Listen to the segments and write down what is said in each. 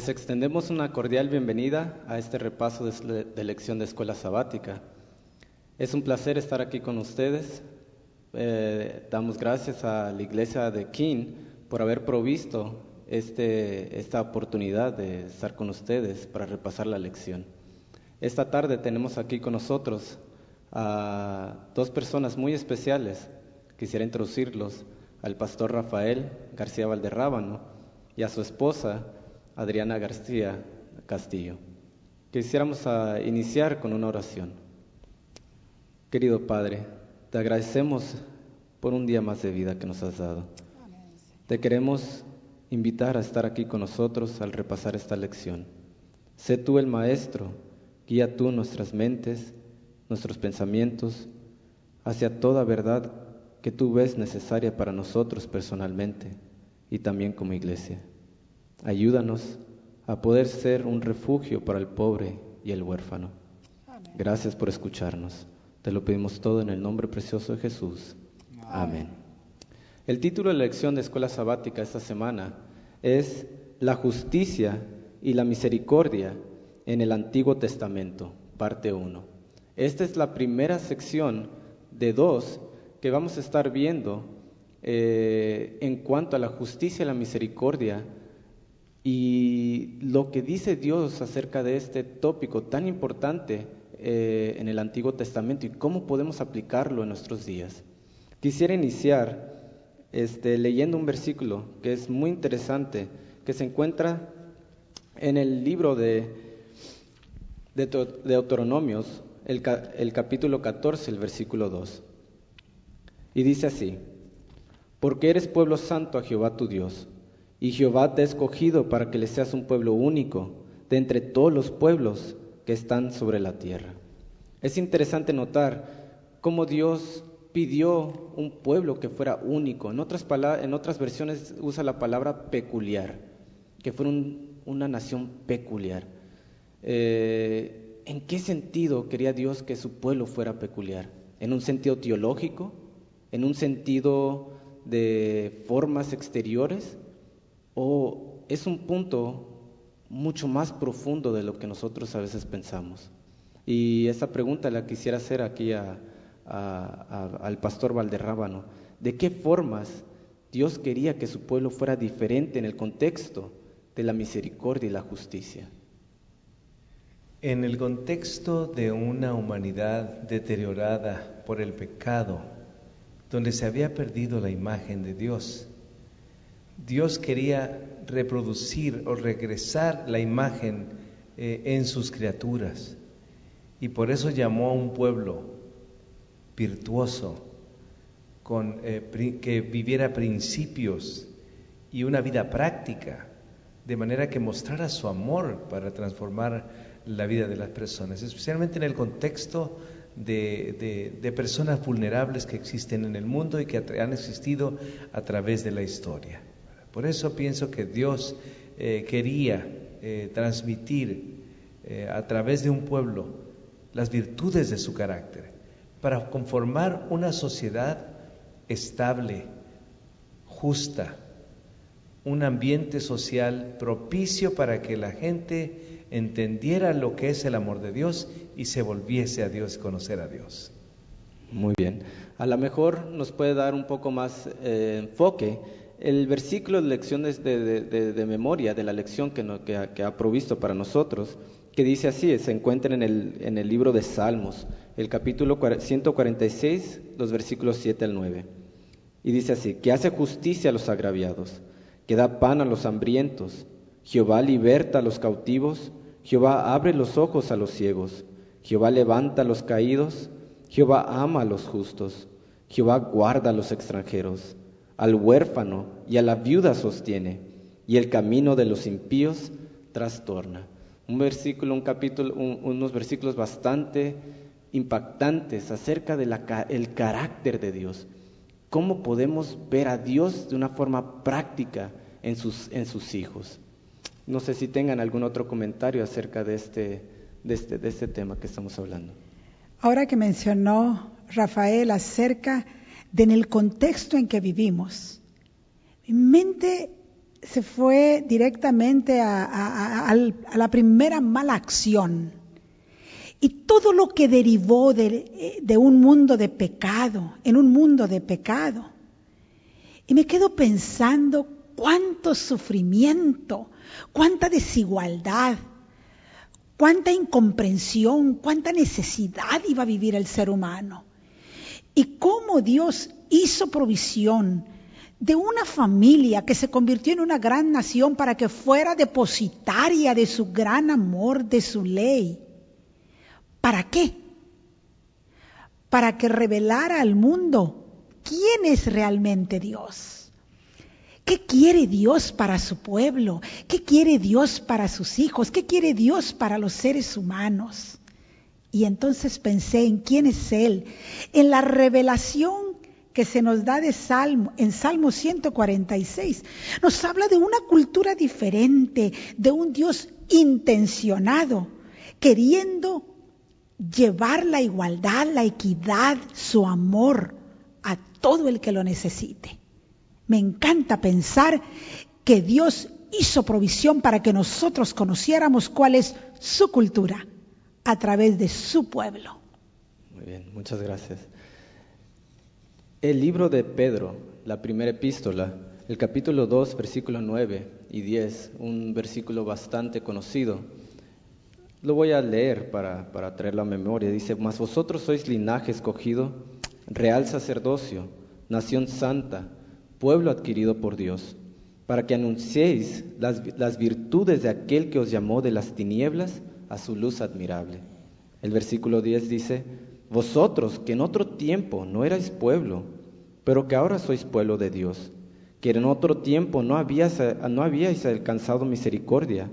Les extendemos una cordial bienvenida a este repaso de lección de escuela sabática. Es un placer estar aquí con ustedes. Damos gracias a la iglesia de King por haber provisto esta oportunidad de estar con ustedes para repasar la lección. Esta tarde tenemos aquí con nosotros a dos personas muy especiales. Quisiera introducirlos al pastor Rafael García Valderrábano y a su esposa Adriana García Castillo. Quisiéramos iniciar con una oración. Querido Padre, te agradecemos por un día más de vida que nos has dado. Te queremos invitar a estar aquí con nosotros al repasar esta lección. Sé tú el maestro, guía tú nuestras mentes, nuestros pensamientos, hacia toda verdad que tú ves necesaria para nosotros personalmente y también como iglesia. Ayúdanos a poder ser un refugio para el pobre y el huérfano. Amén. Gracias por escucharnos. Te lo pedimos todo en el nombre precioso de Jesús. Amén. El título de la lección de escuela sabática esta semana es La justicia y la misericordia en el Antiguo Testamento, parte 1. Esta es la primera sección de 2 que vamos a estar viendo en cuanto a la justicia y la misericordia y lo que dice Dios acerca de este tópico tan importante en el Antiguo Testamento y cómo podemos aplicarlo en nuestros días. Quisiera iniciar leyendo un versículo que es muy interesante, que se encuentra en el libro de Deuteronomios, el capítulo 14, el versículo 2. Y dice así: Porque eres pueblo santo a Jehová tu Dios, y Jehová te ha escogido para que le seas un pueblo único de entre todos los pueblos que están sobre la tierra. Es interesante notar cómo Dios pidió un pueblo que fuera único. En otras versiones usa la palabra peculiar, que fuera una nación peculiar. ¿En qué sentido quería Dios que su pueblo fuera peculiar? ¿En un sentido teológico? ¿En un sentido de formas exteriores? ¿O es un punto mucho más profundo de lo que nosotros a veces pensamos? Y esa pregunta la quisiera hacer aquí al pastor Valderrábano. ¿De qué formas Dios quería que su pueblo fuera diferente en el contexto de la misericordia y la justicia? En el contexto de una humanidad deteriorada por el pecado, donde se había perdido la imagen de Dios, Dios quería reproducir o regresar la imagen en sus criaturas, y por eso llamó a un pueblo virtuoso, que viviera principios y una vida práctica, de manera que mostrara su amor para transformar la vida de las personas, especialmente en el contexto de personas vulnerables que existen en el mundo y que han existido a través de la historia. Por eso pienso que Dios quería transmitir a través de un pueblo las virtudes de su carácter, para conformar una sociedad estable, justa, un ambiente social propicio para que la gente entendiera lo que es el amor de Dios y se volviese a Dios, conocer a Dios. Muy bien. A lo mejor nos puede dar un poco más enfoque el versículo de lecciones de memoria de la lección que ha provisto para nosotros, que dice así, se encuentra en el libro de Salmos, el capítulo 146, los versículos 7 al 9. Y dice así: que hace justicia a los agraviados, que da pan a los hambrientos. Jehová liberta a los cautivos, Jehová abre los ojos a los ciegos, Jehová levanta a los caídos, Jehová ama a los justos, Jehová guarda a los extranjeros, al huérfano y a la viuda sostiene, y el camino de los impíos trastorna. Unos versículos bastante impactantes acerca del carácter de Dios. ¿Cómo podemos ver a Dios de una forma práctica en sus hijos? No sé si tengan algún otro comentario acerca de este tema que estamos hablando. Ahora que mencionó Rafael acerca de en el contexto en que vivimos, mi mente se fue directamente a la primera mala acción. Y todo lo que derivó de un mundo de pecado, en un mundo de pecado. Y me quedo pensando cuánto sufrimiento, cuánta desigualdad, cuánta incomprensión, cuánta necesidad iba a vivir el ser humano. Y cómo Dios hizo provisión de una familia que se convirtió en una gran nación para que fuera depositaria de su gran amor, de su ley. ¿Para qué? Para que revelara al mundo quién es realmente Dios. ¿Qué quiere Dios para su pueblo? ¿Qué quiere Dios para sus hijos? ¿Qué quiere Dios para los seres humanos? Y entonces pensé en quién es Él, en la revelación que se nos da en Salmo 146. Nos habla de una cultura diferente, de un Dios intencionado, queriendo llevar la igualdad, la equidad, su amor a todo el que lo necesite. Me encanta pensar que Dios hizo provisión para que nosotros conociéramos cuál es su cultura a través de su pueblo. Muy bien, muchas gracias. El libro de Pedro, la primera epístola, el capítulo 2, versículos 9 y 10, un versículo bastante conocido. Lo voy a leer para traerlo a memoria. Dice: mas vosotros sois linaje escogido, real sacerdocio, nación santa, pueblo adquirido por Dios, para que anunciéis las virtudes de aquel que os llamó de las tinieblas a su luz admirable. El versículo 10 dice: vosotros que en otro tiempo no erais pueblo, pero que ahora sois pueblo de Dios, que en otro tiempo no habíais alcanzado misericordia,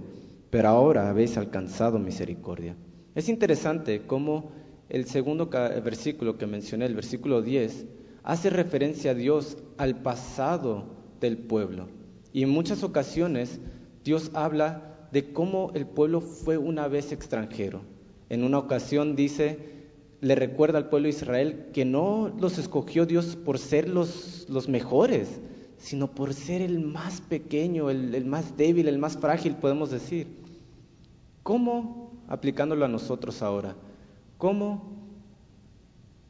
pero ahora habéis alcanzado misericordia. Es interesante cómo el segundo versículo que mencioné, el versículo 10, hace referencia a Dios al pasado del pueblo. Y en muchas ocasiones Dios habla de cómo el pueblo fue una vez extranjero. En una ocasión dice, le recuerda al pueblo de Israel que no los escogió Dios por ser los mejores, sino por ser el más pequeño, el más débil, el más frágil, podemos decir. ¿Cómo, aplicándolo a nosotros ahora, cómo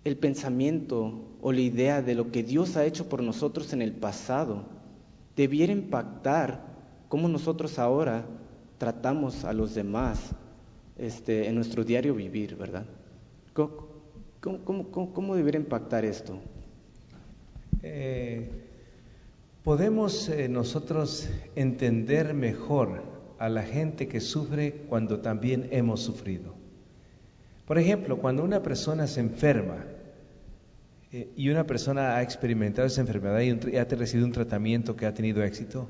el pensamiento o la idea de lo que Dios ha hecho por nosotros en el pasado debiera impactar cómo nosotros ahora tratamos a los demás en nuestro diario vivir, ¿verdad? ¿Cómo debería impactar esto? Podemos nosotros entender mejor a la gente que sufre cuando también hemos sufrido. Por ejemplo, cuando una persona se enferma y una persona ha experimentado esa enfermedad y ha recibido un tratamiento que ha tenido éxito,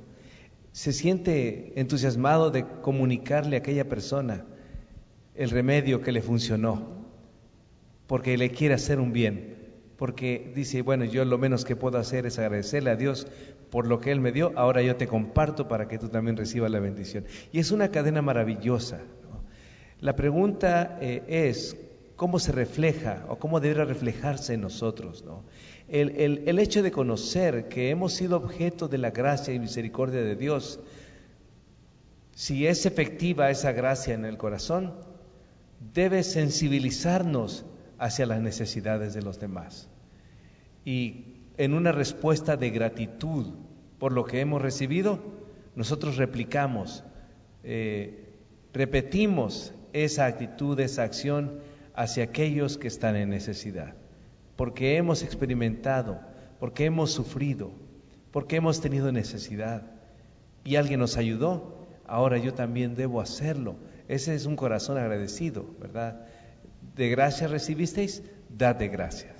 se siente entusiasmado de comunicarle a aquella persona el remedio que le funcionó, porque le quiere hacer un bien, porque dice, bueno, yo lo menos que puedo hacer es agradecerle a Dios por lo que Él me dio, ahora yo te comparto para que tú también recibas la bendición. Y es una cadena maravillosa, ¿no? La pregunta es, ¿cómo se refleja o cómo debería reflejarse en nosotros, ¿no? El hecho de conocer que hemos sido objeto de la gracia y misericordia de Dios, si es efectiva esa gracia en el corazón, debe sensibilizarnos hacia las necesidades de los demás. Y en una respuesta de gratitud por lo que hemos recibido, nosotros replicamos, repetimos esa actitud, esa acción hacia aquellos que están en necesidad, porque hemos experimentado, porque hemos sufrido, porque hemos tenido necesidad y alguien nos ayudó, ahora yo también debo hacerlo. Ese es un corazón agradecido, ¿verdad? De gracia recibisteis, dad de gracias.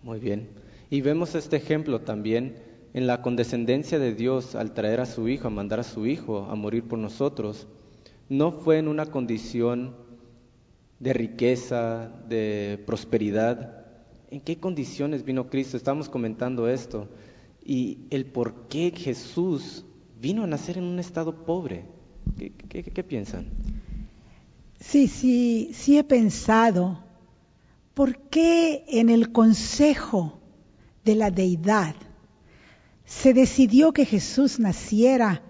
Muy bien. Y vemos este ejemplo también en la condescendencia de Dios al traer a su Hijo, a mandar a su Hijo a morir por nosotros. No fue en una condición de riqueza, de prosperidad. ¿En qué condiciones vino Cristo? Estamos comentando esto. Y el por qué Jesús vino a nacer en un estado pobre. ¿Qué piensan? Sí he pensado, ¿por qué en el consejo de la deidad se decidió que Jesús naciera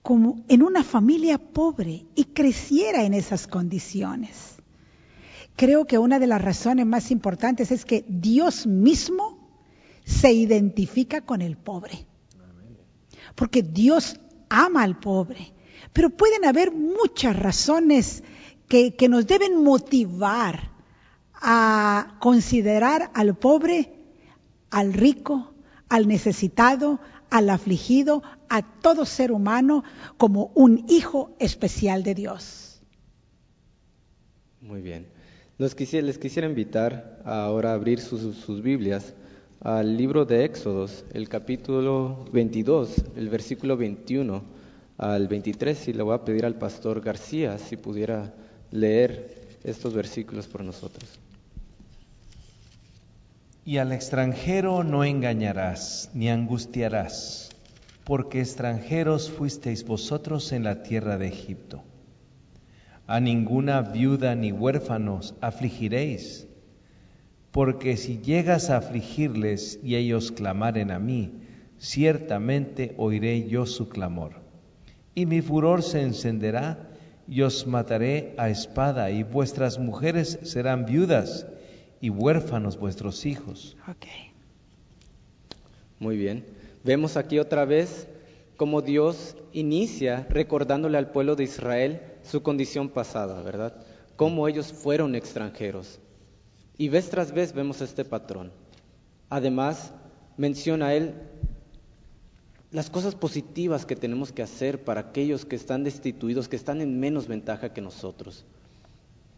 como en una familia pobre y creciera en esas condiciones. Creo que una de las razones más importantes es que Dios mismo se identifica con el pobre. Porque Dios ama al pobre. Pero pueden haber muchas razones que nos deben motivar a considerar al pobre, al rico, al necesitado, al afligido, a todo ser humano como un hijo especial de Dios. Muy bien. Les quisiera invitar ahora a abrir sus Biblias al libro de Éxodos, el capítulo 22, el versículo 21 al 23, y le voy a pedir al pastor García si pudiera leer estos versículos por nosotros. Y al extranjero no engañarás, ni angustiarás, porque extranjeros fuisteis vosotros en la tierra de Egipto. A ninguna viuda ni huérfanos afligiréis, porque si llegas a afligirles y ellos clamaren a mí, ciertamente oiré yo su clamor. Y mi furor se encenderá, y os mataré a espada, y vuestras mujeres serán viudas, y huérfanos vuestros hijos. Okay. Muy bien. Vemos aquí otra vez cómo Dios inicia recordándole al pueblo de Israel su condición pasada, ¿verdad? Cómo ellos fueron extranjeros. Y vez tras vez vemos este patrón. Además, menciona él las cosas positivas que tenemos que hacer para aquellos que están destituidos, que están en menos ventaja que nosotros.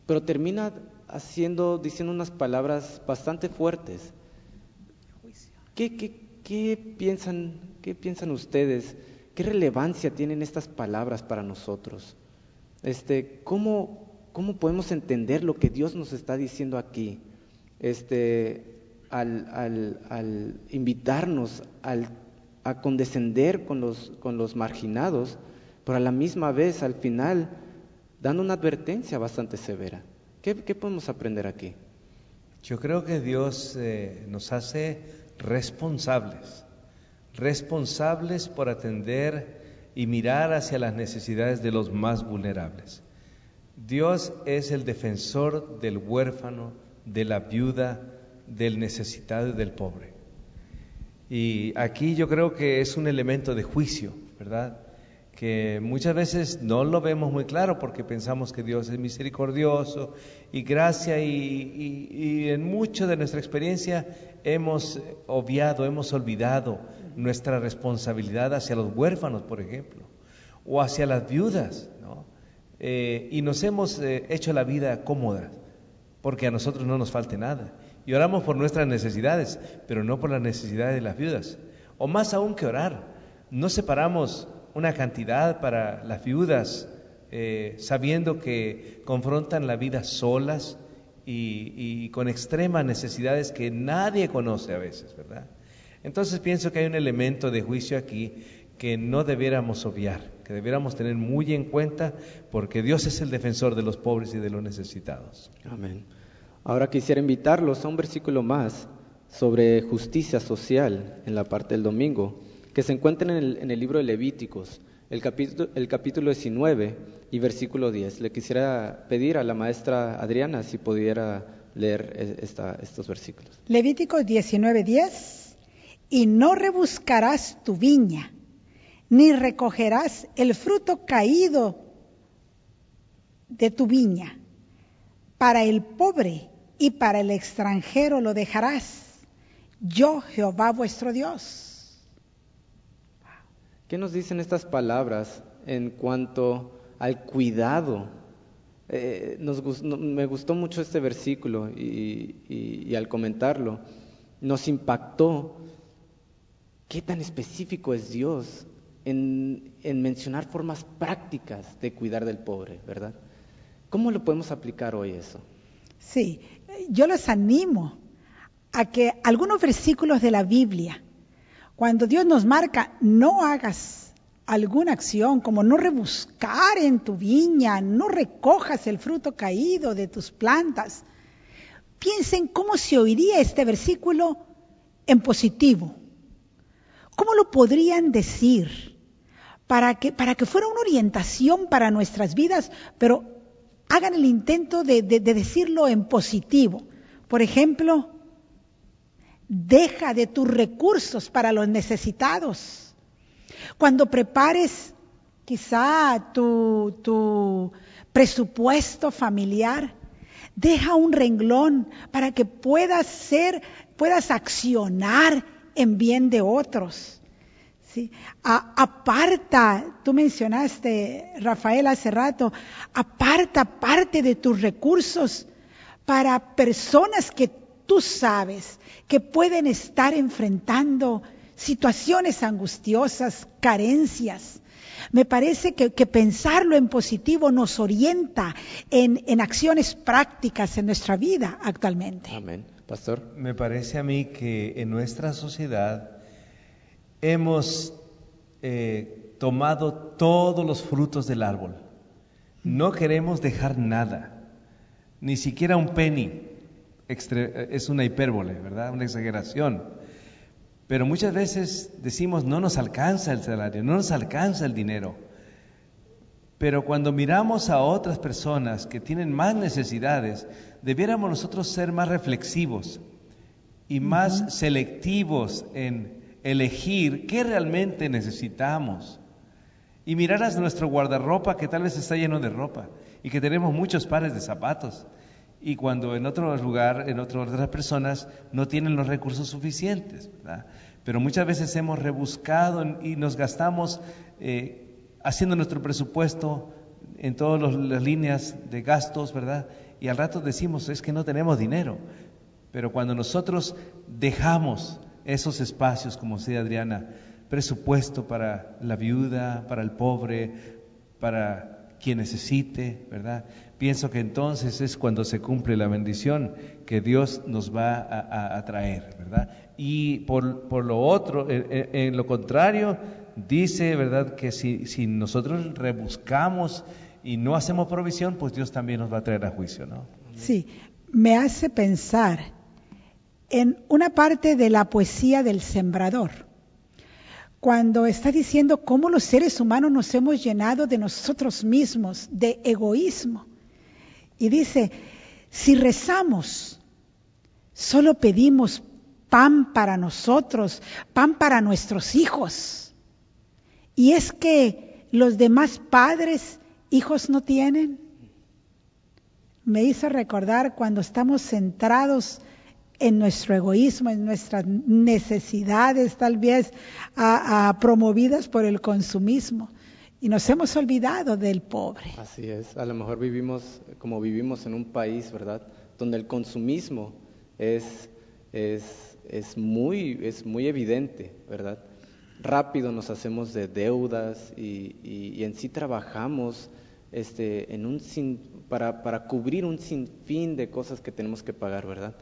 Pero termina diciendo unas palabras bastante fuertes. ¿Qué piensan ustedes? ¿Qué relevancia tienen estas palabras para nosotros? ¿Cómo podemos entender lo que Dios nos está diciendo aquí? Al invitarnos a condescender con los marginados, pero a la misma vez, al final, dando una advertencia bastante severa. ¿Qué podemos aprender aquí? Yo creo que Dios nos hace responsables por atender y mirar hacia las necesidades de los más vulnerables. Dios es el defensor del huérfano, de la viuda, del necesitado y del pobre. Y aquí yo creo que es un elemento de juicio, ¿verdad? Que muchas veces no lo vemos muy claro porque pensamos que Dios es misericordioso y gracia y en mucho de nuestra experiencia hemos olvidado nuestra responsabilidad hacia los huérfanos, por ejemplo, o hacia las viudas, ¿no? Y nos hemos hecho la vida cómoda porque a nosotros no nos falte nada. Y oramos por nuestras necesidades, pero no por las necesidades de las viudas. O más aún que orar, no separamos una cantidad para las viudas, sabiendo que confrontan la vida solas y con extremas necesidades que nadie conoce a veces, ¿verdad? Entonces pienso que hay un elemento de juicio aquí que no debiéramos obviar, que debiéramos tener muy en cuenta, porque Dios es el defensor de los pobres y de los necesitados. Amén. Ahora quisiera invitarlos a un versículo más sobre justicia social en la parte del domingo, que se encuentra en el libro de Levíticos, el capítulo 19 y versículo 10. Le quisiera pedir a la maestra Adriana si pudiera leer estos versículos. Levíticos 19:10. Y no rebuscarás tu viña, ni recogerás el fruto caído de tu viña. Para el pobre y para el extranjero lo dejarás. Yo, Jehová vuestro Dios. ¿Qué nos dicen estas palabras en cuanto al cuidado? Me gustó mucho este versículo y al comentarlo nos impactó qué tan específico es Dios en mencionar formas prácticas de cuidar del pobre, ¿verdad? ¿Cómo lo podemos aplicar hoy eso? Sí, yo los animo a que algunos versículos de la Biblia, cuando Dios nos marca, no hagas alguna acción, como no rebuscar en tu viña, no recojas el fruto caído de tus plantas. Piensen cómo se oiría este versículo en positivo. ¿cómo lo podrían decir? Para que fuera una orientación para nuestras vidas, pero hagan el intento de decirlo en positivo. Por ejemplo, deja de tus recursos para los necesitados. Cuando prepares quizá tu presupuesto familiar, deja un renglón para que puedas accionar en bien de otros. ¿Sí? Aparta, tú mencionaste, Rafael, hace rato, aparta parte de tus recursos para personas que tú sabes que pueden estar enfrentando situaciones angustiosas, carencias. Me parece que pensarlo en positivo nos orienta en acciones prácticas en nuestra vida actualmente. Amén. Pastor. Me parece a mí que en nuestra sociedad hemos tomado todos los frutos del árbol. No queremos dejar nada, ni siquiera un penny. Es una hipérbole, ¿verdad? Una exageración. Pero muchas veces decimos, no nos alcanza el salario, no nos alcanza el dinero. Pero cuando miramos a otras personas que tienen más necesidades, debiéramos nosotros ser más reflexivos y más selectivos en elegir qué realmente necesitamos. Y mirar a nuestro guardarropa que tal vez está lleno de ropa y que tenemos muchos pares de zapatos. Y cuando en otro lugar, otras personas no tienen los recursos suficientes, ¿verdad? Pero muchas veces hemos rebuscado y nos gastamos haciendo nuestro presupuesto en todas las líneas de gastos, ¿verdad? Y al rato decimos, es que no tenemos dinero. Pero cuando nosotros dejamos esos espacios, como decía Adriana, presupuesto para la viuda, para el pobre, para quien necesite, ¿verdad? Pienso que entonces es cuando se cumple la bendición que Dios nos va a traer, ¿verdad? Y por lo otro, en lo contrario, dice, ¿verdad?, que si nosotros rebuscamos y no hacemos provisión, pues Dios también nos va a traer a juicio, ¿no? Sí, me hace pensar en una parte de la poesía del Sembrador, cuando está diciendo cómo los seres humanos nos hemos llenado de nosotros mismos, de egoísmo. Y dice, si rezamos, solo pedimos pan para nosotros, pan para nuestros hijos. Y es que los demás padres, hijos no tienen. Me hizo recordar cuando estamos centrados en nuestro egoísmo, en nuestras necesidades, tal vez promovidas por el consumismo. Y nos hemos olvidado del pobre. Así es, a lo mejor vivimos en un país, ¿verdad?, donde el consumismo es muy evidente, ¿verdad? Rápido nos hacemos de deudas y en sí trabajamos para cubrir un sinfín de cosas que tenemos que pagar, ¿verdad?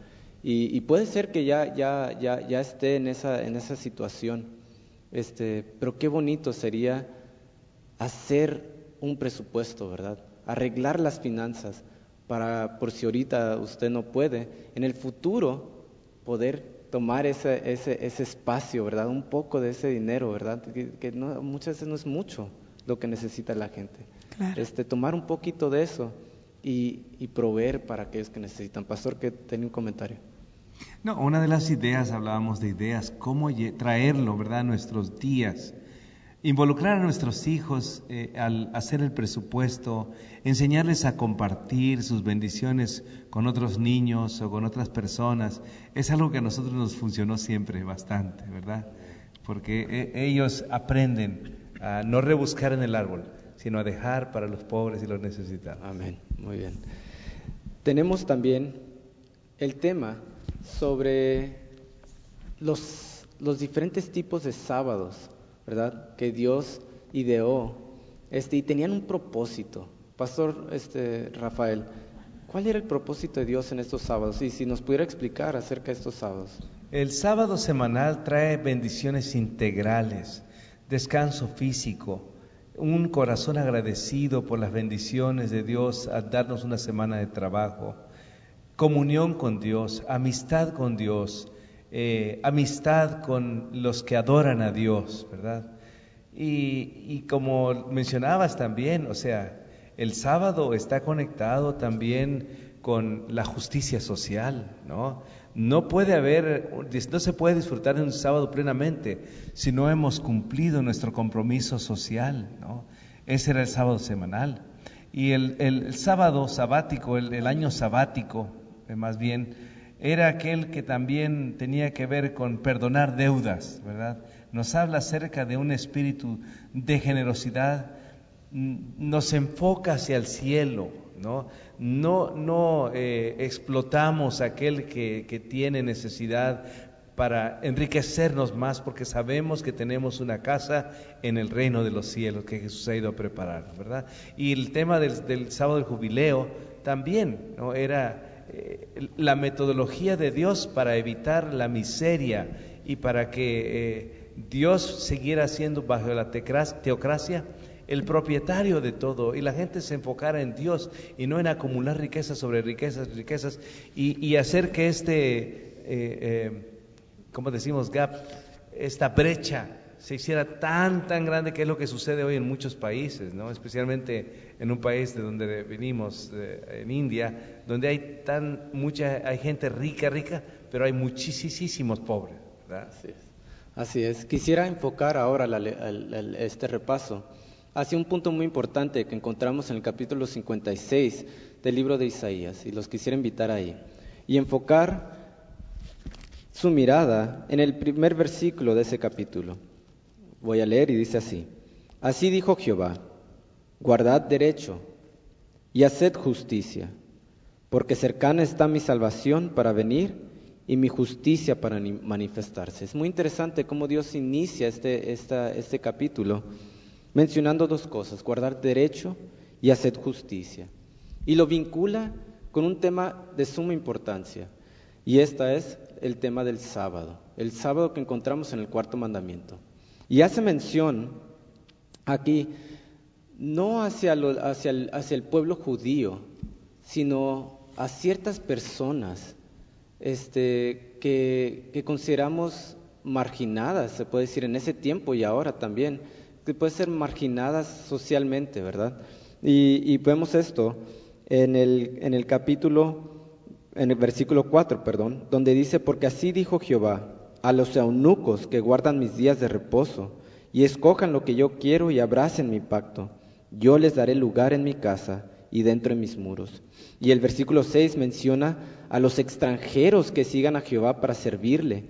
Y puede ser que ya esté en esa situación, pero qué bonito sería hacer un presupuesto, ¿verdad? Arreglar las finanzas por si ahorita usted no puede, en el futuro poder tomar ese espacio, ¿verdad? Un poco de ese dinero, ¿verdad? Que no, muchas veces no es mucho lo que necesita la gente. Claro. Tomar un poquito de eso y proveer para aquellos que necesitan. Pastor, que tenía un comentario. No, una de las ideas, hablábamos de ideas, cómo traerlo, ¿verdad?, a nuestros días. Involucrar a nuestros hijos al hacer el presupuesto, enseñarles a compartir sus bendiciones con otros niños o con otras personas, es algo que a nosotros nos funcionó siempre bastante, ¿verdad? Porque ellos aprenden a no rebuscar en el árbol, sino a dejar para los pobres y los necesitados. Amén, muy bien. Tenemos también el tema sobre los diferentes tipos de sábados, ¿verdad?, que Dios ideó, y tenían un propósito. Pastor Rafael, ¿cuál era el propósito de Dios en estos sábados? Y si nos pudiera explicar acerca de estos sábados. El sábado semanal trae bendiciones integrales, descanso físico, un corazón agradecido por las bendiciones de Dios al darnos una semana de trabajo, comunión con Dios, amistad con Dios, amistad con los que adoran a Dios, ¿verdad? Y como mencionabas también, o sea, el sábado está conectado también con la justicia social, ¿no? No se puede disfrutar de un sábado plenamente si no hemos cumplido nuestro compromiso social, ¿no? Ese era el sábado semanal. Y el sábado sabático, el año sabático, más bien, era aquel que también tenía que ver con perdonar deudas, ¿verdad? Nos habla acerca de un espíritu de generosidad, nos enfoca hacia el cielo, ¿no? No explotamos a aquel que tiene necesidad para enriquecernos más, porque sabemos que tenemos una casa en el reino de los cielos que Jesús ha ido a preparar, ¿verdad? Y el tema del sábado del jubileo también, ¿no? Era la metodología de Dios para evitar la miseria y para que Dios siguiera siendo bajo la teocracia el propietario de todo, y la gente se enfocara en Dios y no en acumular riquezas sobre riquezas y hacer que como decimos, gap, esta brecha se hiciera tan grande, que es lo que sucede hoy en muchos países, ¿no? Especialmente en un país de donde venimos, en India, donde hay hay gente rica, pero hay muchísimos pobres, ¿verdad? Así es. Quisiera enfocar ahora este repaso hacia un punto muy importante que encontramos en el capítulo 56 del libro de Isaías, y los quisiera invitar ahí, y enfocar su mirada en el primer versículo de ese capítulo. Voy a leer y dice así: Así dijo Jehová, guardad derecho y haced justicia, porque cercana está mi salvación para venir y mi justicia para manifestarse. Es muy interesante cómo Dios inicia este capítulo mencionando dos cosas: guardar derecho y hacer justicia. Y lo vincula con un tema de suma importancia, y esta es el tema del sábado, el sábado que encontramos en el cuarto mandamiento. Y hace mención aquí no hacia el pueblo judío, sino a ciertas personas que consideramos marginadas, se puede decir, en ese tiempo y ahora también, que pueden ser marginadas socialmente, ¿verdad? Y vemos esto en el versículo 4, donde dice: porque así dijo Jehová, a los eunucos que guardan mis días de reposo, y escojan lo que yo quiero y abracen mi pacto, yo les daré lugar en mi casa y dentro de mis muros. Y el versículo 6 menciona a los extranjeros que sigan a Jehová para servirle,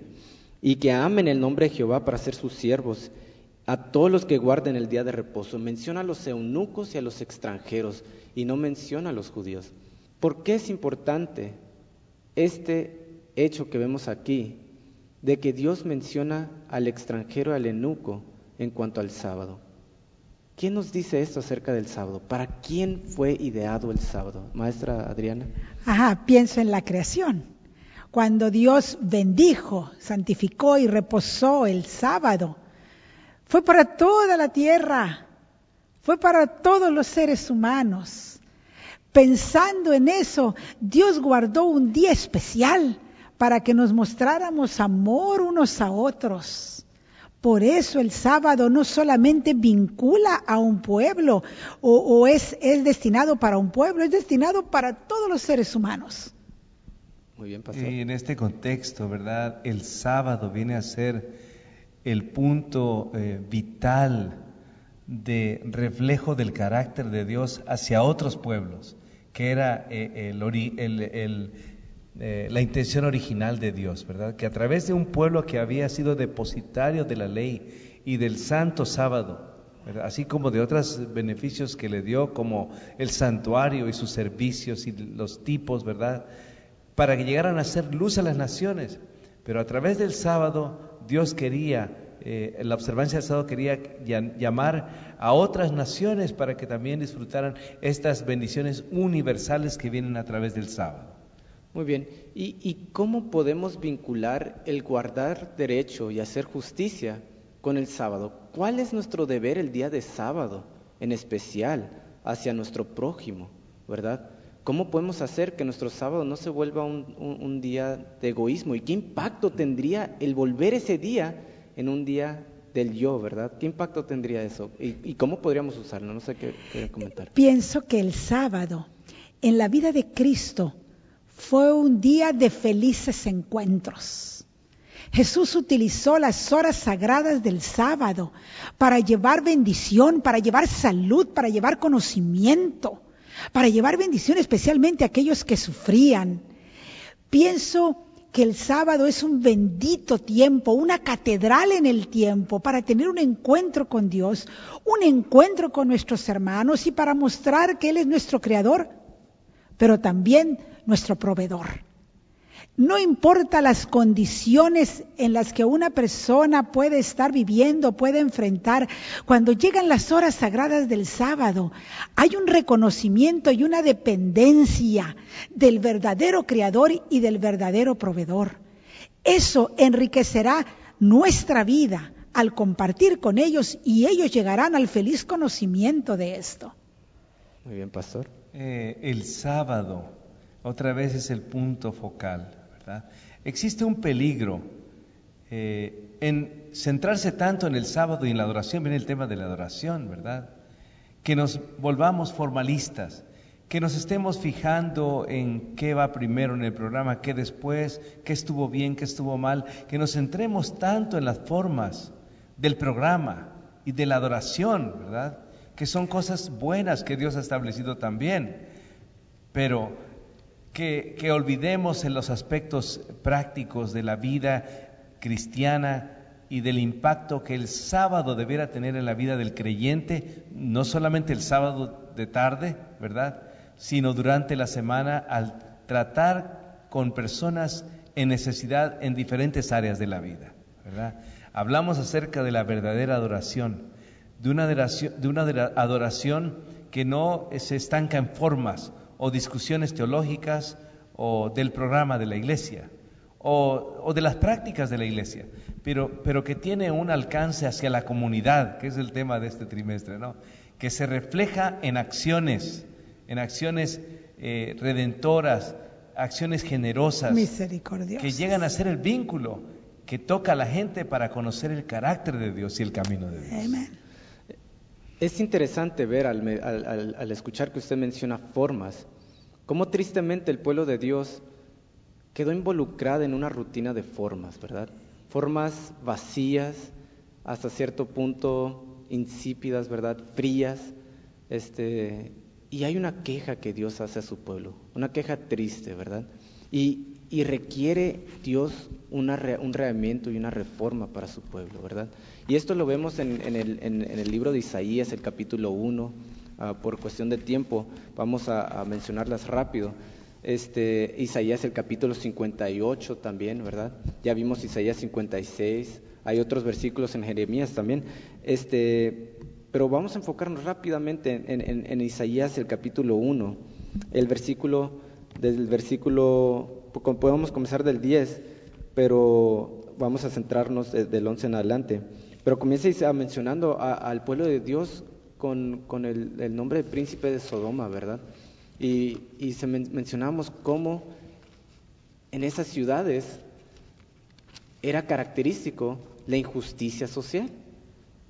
y que amen el nombre de Jehová para ser sus siervos, a todos los que guarden el día de reposo. Menciona a los eunucos y a los extranjeros, y no menciona a los judíos. ¿Por qué es importante este hecho que vemos aquí, de que Dios menciona al extranjero, al eunuco, en cuanto al sábado? ¿Quién nos dice esto acerca del sábado? ¿Para quién fue ideado el sábado? Maestra Adriana. Pienso en la creación. Cuando Dios bendijo, santificó y reposó el sábado, fue para toda la tierra, fue para todos los seres humanos. Pensando en eso, Dios guardó un día especial para que nos mostráramos amor unos a otros. Por eso el sábado no solamente vincula a un pueblo o es destinado para un pueblo, es destinado para todos los seres humanos. Muy bien, pastor. Y en este contexto, ¿verdad? El sábado viene a ser el punto vital de reflejo del carácter de Dios hacia otros pueblos, que era la intención original de Dios, ¿verdad? Que a través de un pueblo que había sido depositario de la ley y del santo sábado, ¿verdad? Así como de otros beneficios que le dio, como el santuario y sus servicios y los tipos, ¿verdad? Para que llegaran a ser luz a las naciones. Pero a través del sábado, Dios quería, la observancia del sábado quería llamar a otras naciones para que también disfrutaran estas bendiciones universales que vienen a través del sábado. Muy bien. ¿Y cómo podemos vincular el guardar derecho y hacer justicia con el sábado? ¿Cuál es nuestro deber el día de sábado, en especial hacia nuestro prójimo, verdad? ¿cómo podemos hacer que nuestro sábado no se vuelva un día de egoísmo? ¿Y qué impacto tendría el volver ese día en un día del yo, verdad? ¿Qué impacto tendría eso? ¿Y cómo podríamos usarlo? No sé qué comentar. Pienso que el sábado en la vida de Cristo fue un día de felices encuentros. Jesús utilizó las horas sagradas del sábado para llevar bendición, para llevar salud, para llevar conocimiento, para llevar bendición especialmente a aquellos que sufrían. Pienso que el sábado es un bendito tiempo, una catedral en el tiempo para tener un encuentro con Dios, un encuentro con nuestros hermanos y para mostrar que Él es nuestro creador, pero también nuestro proveedor. No importa las condiciones en las que una persona puede estar viviendo, puede enfrentar, cuando llegan las horas sagradas del sábado, hay un reconocimiento y una dependencia del verdadero creador y del verdadero proveedor. Eso enriquecerá nuestra vida al compartir con ellos y ellos llegarán al feliz conocimiento de esto. Muy bien, pastor. El sábado, otra vez es el punto focal, ¿verdad? Existe un peligro en centrarse tanto en el sábado y en la adoración, viene el tema de la adoración, ¿verdad? Que nos volvamos formalistas, que nos estemos fijando en qué va primero en el programa, qué después, qué estuvo bien, qué estuvo mal, que nos centremos tanto en las formas del programa y de la adoración, ¿verdad? Que son cosas buenas que Dios ha establecido también, pero que olvidemos en los aspectos prácticos de la vida cristiana y del impacto que el sábado debiera tener en la vida del creyente, no solamente el sábado de tarde, ¿verdad?, sino durante la semana al tratar con personas en necesidad en diferentes áreas de la vida, ¿verdad? Hablamos acerca de la verdadera adoración, de una adoración que no se estanca en formas o discusiones teológicas o del programa de la iglesia o de las prácticas de la iglesia, pero que tiene un alcance hacia la comunidad, que es el tema de este trimestre, ¿no? Que se refleja en acciones redentoras, acciones generosas, misericordiosas, que llegan a ser el vínculo que toca a la gente para conocer el carácter de Dios y el camino de Dios. Amén. Es interesante ver al escuchar que usted menciona formas, cómo tristemente el pueblo de Dios quedó involucrado en una rutina de formas, ¿verdad? Formas vacías, hasta cierto punto insípidas, ¿verdad? Frías, y hay una queja que Dios hace a su pueblo, una queja triste, ¿verdad? Y requiere Dios un reavivamiento y una reforma para su pueblo, ¿verdad? Y esto lo vemos en el libro de Isaías, el capítulo 1, por cuestión de tiempo, vamos a mencionarlas rápido. Isaías, el capítulo 58 también, ¿verdad? Ya vimos Isaías 56, hay otros versículos en Jeremías también, pero vamos a enfocarnos rápidamente en Isaías, el capítulo 1, podemos comenzar del 10, pero vamos a centrarnos del 11 en adelante. Pero comienza mencionando al pueblo de Dios con el nombre del príncipe de Sodoma, ¿verdad? Y mencionamos cómo en esas ciudades era característico la injusticia social,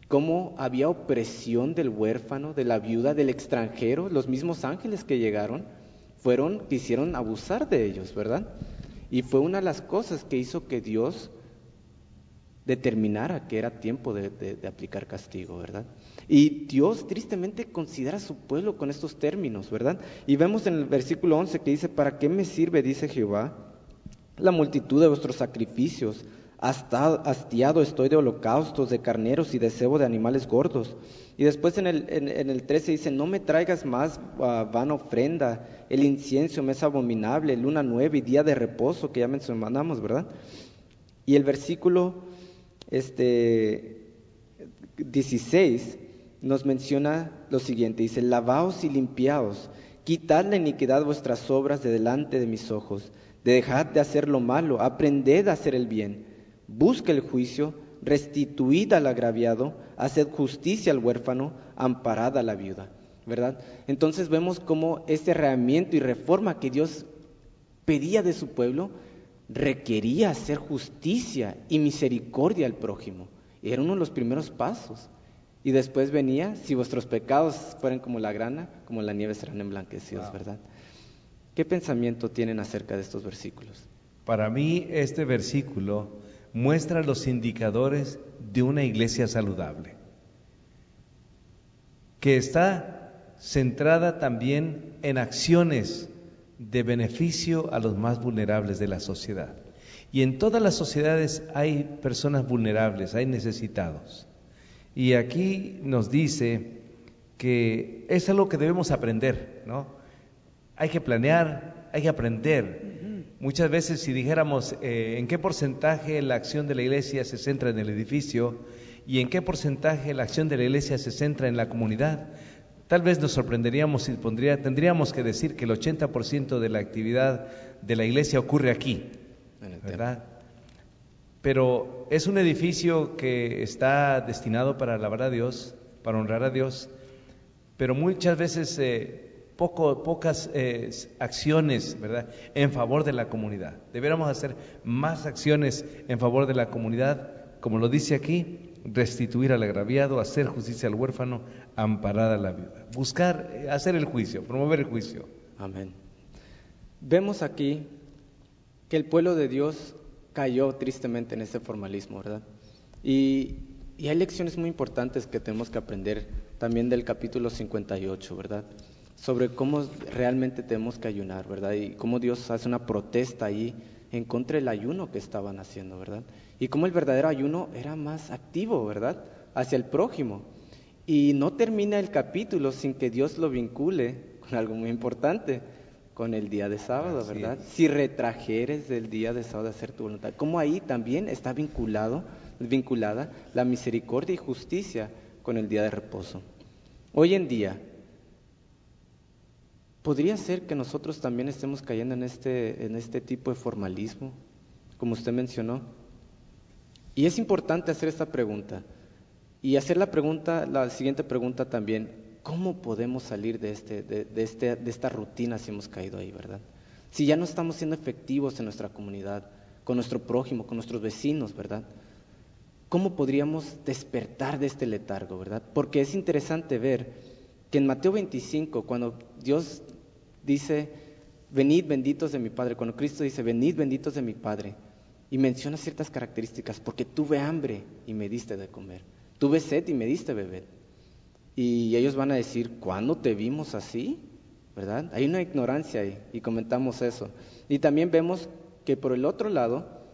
cómo había opresión del huérfano, de la viuda, del extranjero. Los mismos ángeles que llegaron quisieron abusar de ellos, ¿verdad? Y fue una de las cosas que hizo que Dios determinara que era tiempo de aplicar castigo, ¿verdad? Y Dios tristemente considera a su pueblo con estos términos, ¿verdad? Y vemos en el versículo 11 que dice: ¿para qué me sirve, dice Jehová, la multitud de vuestros sacrificios? Hasta hastiado estoy de holocaustos, de carneros y de cebo de animales gordos. Y después en el 13 dice: no me traigas más vana ofrenda, el incienso me es abominable, luna nueva y día de reposo, que ya mencionamos, ¿verdad? Y el versículo 16 nos menciona lo siguiente, dice: lavaos y limpiaos, quitad la iniquidad de vuestras obras de delante de mis ojos, dejad de hacer lo malo, aprended a hacer el bien, busca el juicio, restituid al agraviado, haced justicia al huérfano, amparad a la viuda. ¿verdad? Entonces vemos cómo este arreglamiento y reforma que Dios pedía de su pueblo requería hacer justicia y misericordia al prójimo. Era uno de los primeros pasos. Y después venía, si vuestros pecados fueran como la grana, como la nieve serán emblanquecidos, ¿verdad? ¿Qué pensamiento tienen acerca de estos versículos? Para mí este versículo muestra los indicadores de una iglesia saludable, que está centrada también en acciones de beneficio a los más vulnerables de la sociedad. Y en todas las sociedades hay personas vulnerables, hay necesitados. Y aquí nos dice que es algo que debemos aprender, ¿no? Hay que planear, hay que aprender. Muchas veces si dijéramos en qué porcentaje la acción de la iglesia se centra en el edificio y en qué porcentaje la acción de la iglesia se centra en la comunidad, tal vez nos sorprenderíamos y tendríamos que decir que el 80% de la actividad de la iglesia ocurre aquí, ¿verdad? Pero es un edificio que está destinado para alabar a Dios, para honrar a Dios, pero muchas veces pocas acciones, ¿verdad?, en favor de la comunidad. Deberíamos hacer más acciones en favor de la comunidad, como lo dice aquí: restituir al agraviado, hacer justicia al huérfano, amparar a la viuda. Buscar, hacer el juicio, promover el juicio. Amén. Vemos aquí que el pueblo de Dios cayó tristemente en ese formalismo, ¿verdad? Y hay lecciones muy importantes que tenemos que aprender también del capítulo 58, ¿verdad? Sobre cómo realmente tenemos que ayunar, ¿verdad? Y cómo Dios hace una protesta ahí en contra del ayuno que estaban haciendo, ¿verdad? Y cómo el verdadero ayuno era más activo, ¿verdad?, hacia el prójimo. Y no termina el capítulo sin que Dios lo vincule con algo muy importante, con el día de sábado, ¿verdad? Si retrajeres del día de sábado a hacer tu voluntad. Como ahí también está vinculada la misericordia y justicia con el día de reposo. Hoy en día, ¿podría ser que nosotros también estemos cayendo en este tipo de formalismo, como usted mencionó? Y es importante hacer esta pregunta, y hacer la siguiente pregunta también: ¿cómo podemos salir de esta rutina si hemos caído ahí, verdad? Si ya no estamos siendo efectivos en nuestra comunidad, con nuestro prójimo, con nuestros vecinos, ¿verdad? ¿Cómo podríamos despertar de este letargo, verdad? Porque es interesante ver que en Mateo 25, cuando Dios dice: venid benditos de mi Padre, cuando Cristo dice: venid benditos de mi Padre, y menciona ciertas características: porque tuve hambre y me diste de comer, tuve sed y me diste beber. Y ellos van a decir: ¿cuándo te vimos así? ¿Verdad? Hay una ignorancia ahí, y comentamos eso. Y también vemos que por el otro lado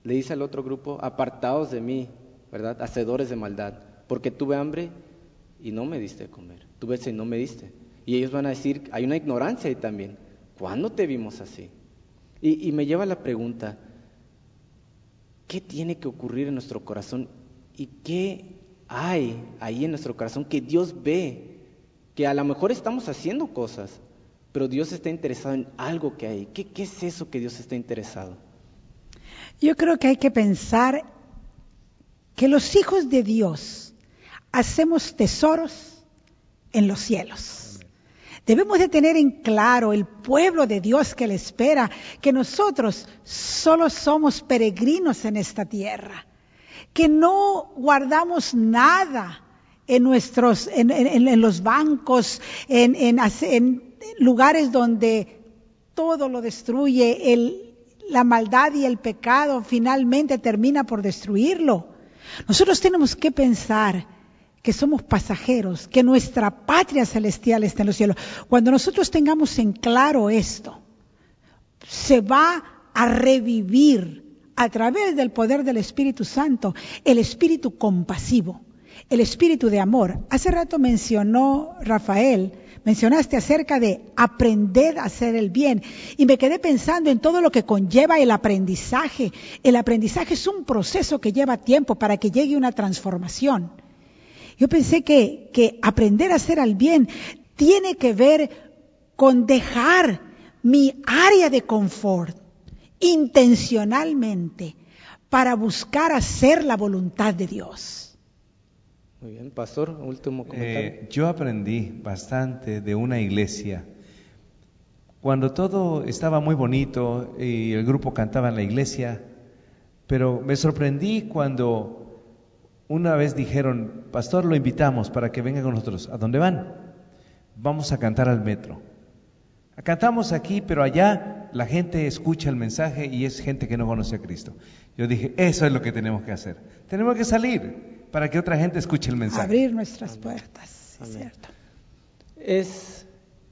le dice al otro grupo: apartaos de mí, ¿verdad?, hacedores de maldad, porque tuve hambre y no me diste de comer, tuve sed y no me diste. Y ellos van a decir: hay una ignorancia ahí también, ¿cuándo te vimos así? Y me lleva a la pregunta: ¿qué tiene que ocurrir en nuestro corazón? ¿Y qué hay ahí en nuestro corazón que Dios ve? Que a lo mejor estamos haciendo cosas, pero Dios está interesado en algo que hay. ¿Qué es eso que Dios está interesado? Yo creo que hay que pensar que los hijos de Dios hacemos tesoros en los cielos. Debemos de tener en claro, el pueblo de Dios que le espera, que nosotros solo somos peregrinos en esta tierra, que no guardamos nada en los bancos, en lugares donde todo lo destruye, la maldad y el pecado finalmente termina por destruirlo. Nosotros tenemos que pensar que somos pasajeros, que nuestra patria celestial está en los cielos. Cuando nosotros tengamos en claro esto, se va a revivir a través del poder del Espíritu Santo el espíritu compasivo, el espíritu de amor. Hace rato mencionaste acerca de aprender a hacer el bien, y me quedé pensando en todo lo que conlleva el aprendizaje. El aprendizaje es un proceso que lleva tiempo para que llegue una transformación. Yo pensé que aprender a hacer el bien tiene que ver con dejar mi área de confort intencionalmente para buscar hacer la voluntad de Dios. Muy bien, pastor, último comentario. Yo aprendí bastante de una iglesia. Cuando todo estaba muy bonito y el grupo cantaba en la iglesia, pero me sorprendí cuando una vez dijeron, pastor, lo invitamos para que venga con nosotros. ¿A dónde van? Vamos a cantar al metro. Cantamos aquí, pero allá la gente escucha el mensaje y es gente que no conoce a Cristo. Yo dije, eso es lo que tenemos que hacer. Tenemos que salir para que otra gente escuche el mensaje. Abrir nuestras puertas, es cierto. Es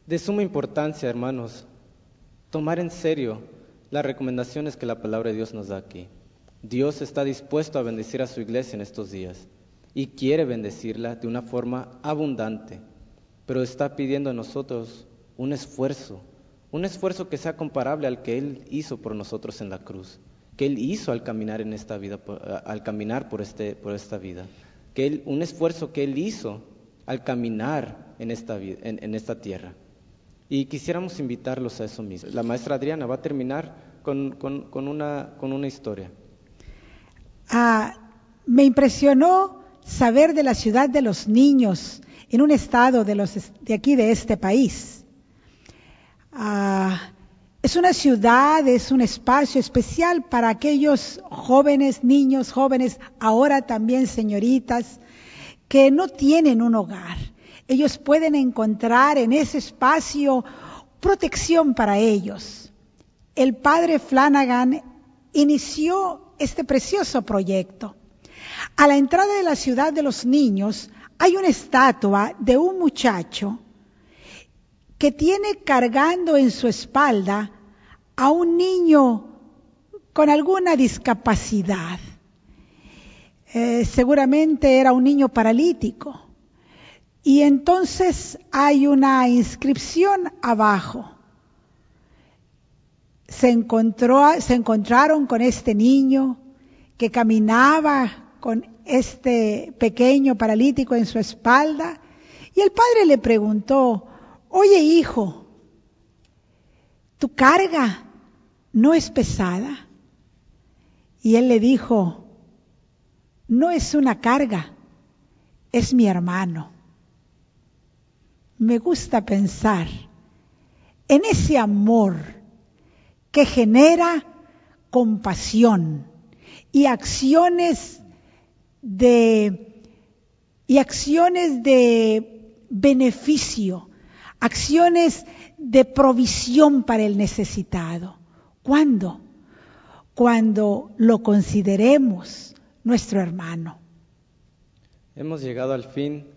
de suma importancia, hermanos, tomar en serio las recomendaciones que la palabra de Dios nos da aquí. Dios está dispuesto a bendecir a su iglesia en estos días y quiere bendecirla de una forma abundante, pero está pidiendo a nosotros un esfuerzo que sea comparable al que Él hizo por nosotros en la cruz, que Él hizo al caminar en esta vida, al caminar por esta vida, un esfuerzo que Él hizo al caminar en esta vida, en esta tierra. Y quisiéramos invitarlos a eso mismo. La maestra Adriana va a terminar con una historia. Me impresionó saber de la ciudad de los niños en un estado de aquí de este país. Es una ciudad, es un espacio especial para aquellos jóvenes, niños jóvenes, ahora también señoritas, que no tienen un hogar. Ellos pueden encontrar en ese espacio protección para ellos. El padre Flanagan inició este precioso proyecto. A la entrada de la ciudad de los niños hay una estatua de un muchacho que tiene cargando en su espalda a un niño con alguna discapacidad. Seguramente era un niño paralítico. Y entonces hay una inscripción abajo. Se encontraron con este niño que caminaba con este pequeño paralítico en su espalda y el padre le preguntó, oye hijo, ¿tu carga no es pesada? Y él le dijo, no es una carga, es mi hermano. Me gusta pensar en ese amor que genera compasión y acciones de beneficio, acciones de provisión para el necesitado. ¿Cuándo? Cuando lo consideremos nuestro hermano. Hemos llegado al fin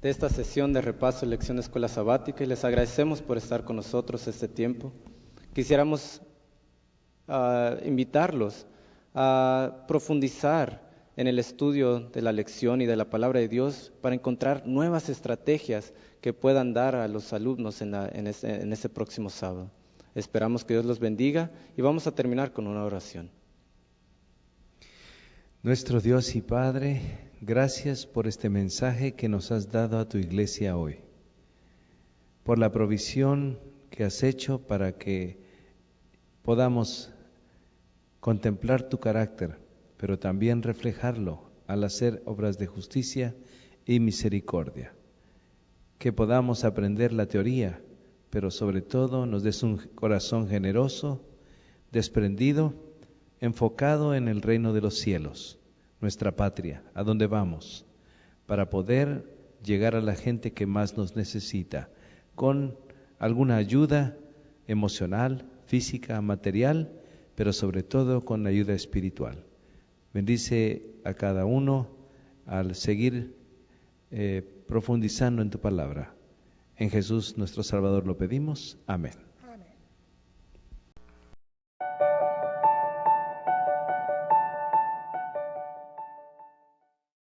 de esta sesión de repaso de lección de escuela sabática y les agradecemos por estar con nosotros este tiempo. Quisiéramos invitarlos a profundizar en el estudio de la lección y de la palabra de Dios para encontrar nuevas estrategias que puedan dar a los alumnos en ese próximo sábado. Esperamos que Dios los bendiga y vamos a terminar con una oración. Nuestro Dios y Padre, gracias por este mensaje que nos has dado a tu iglesia hoy, por la provisión que has hecho para que podamos contemplar tu carácter, pero también reflejarlo al hacer obras de justicia y misericordia. Que podamos aprender la teoría, pero sobre todo nos des un corazón generoso, desprendido, enfocado en el reino de los cielos, nuestra patria, a donde vamos, para poder llegar a la gente que más nos necesita, con alguna ayuda emocional, física, material, pero sobre todo con ayuda espiritual. Bendice a cada uno al seguir profundizando en tu palabra. En Jesús nuestro Salvador lo pedimos. Amén.